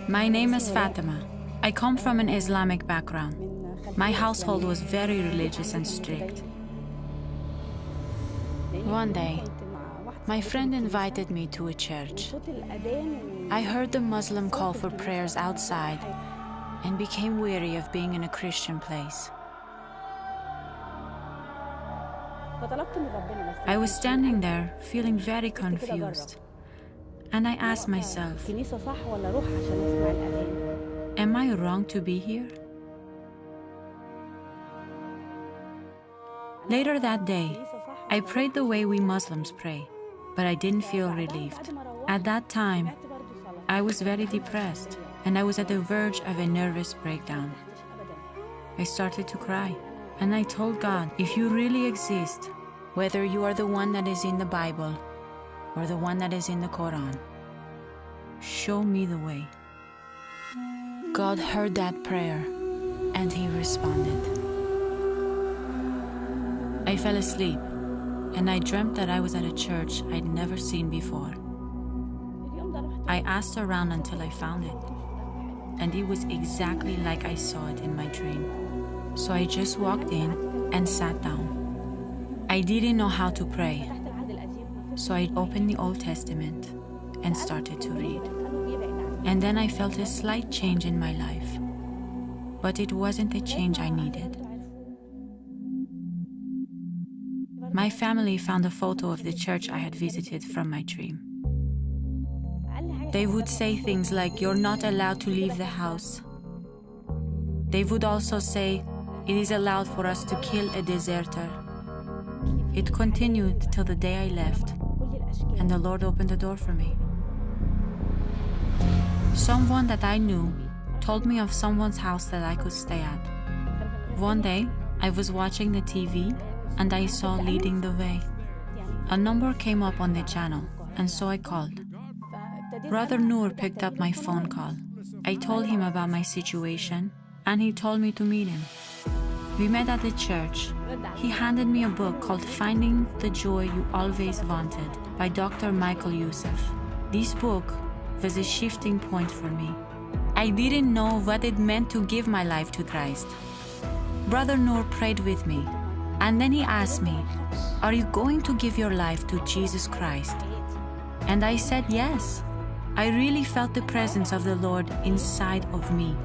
My name is Fatima. I come from an Islamic background. My household was very religious and strict. One day, my friend invited me to a church. I heard the Muslim call for prayers outside and became weary of being in a Christian place. I was standing there feeling very confused, and I asked myself, am I wrong to be here? Later that day, I prayed the way we Muslims pray, but I didn't feel relieved. At that time, I was very depressed, and I was at the verge of a nervous breakdown. I started to cry, and I told God, if you really exist, whether you are the one that is in the Bible or the one that is in the Quran, show me the way. God heard that prayer, and He responded. I fell asleep, and I dreamt that I was at a church I'd never seen before. I asked around until I found it, and it was exactly like I saw it in my dream. So I just walked in and sat down. I didn't know how to pray, so I opened the Old Testament and started to read. And then I felt a slight change in my life, but it wasn't the change I needed. My family found a photo of the church I had visited from my dream. They would say things like, "You're not allowed to leave the house." They would also say, "It is allowed for us to kill a deserter." It continued till the day I left, and the Lord opened the door for me. Someone that I knew told me of someone's house that I could stay at. One day, I was watching the TV, and I saw Leading the Way. A number came up on the channel, and so I called. Brother Noor picked up my phone call. I told him about my situation, and he told me to meet him. We met at the church. He handed me a book called Finding the Joy You Always Wanted by Dr. Michael Youssef. This book was a shifting point for me. I didn't know what it meant to give my life to Christ. Brother Noor prayed with me, and then he asked me, "Are you going to give your life to Jesus Christ?" And I said yes. I really felt the presence of the Lord inside of me.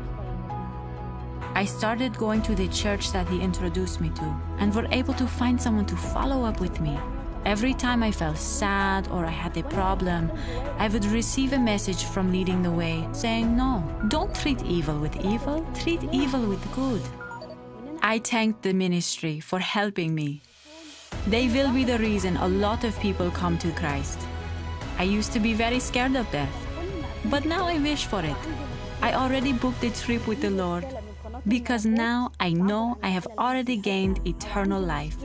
I started going to the church that he introduced me to, and were able to find someone to follow up with me. Every time I felt sad or I had a problem, I would receive a message from Leading the Way saying, "No, don't treat evil with evil, treat evil with good." I thanked the ministry for helping me. They will be the reason a lot of people come to Christ. I used to be very scared of death, but now I wish for it. I already booked a trip with the Lord, because now I know I have already gained eternal life.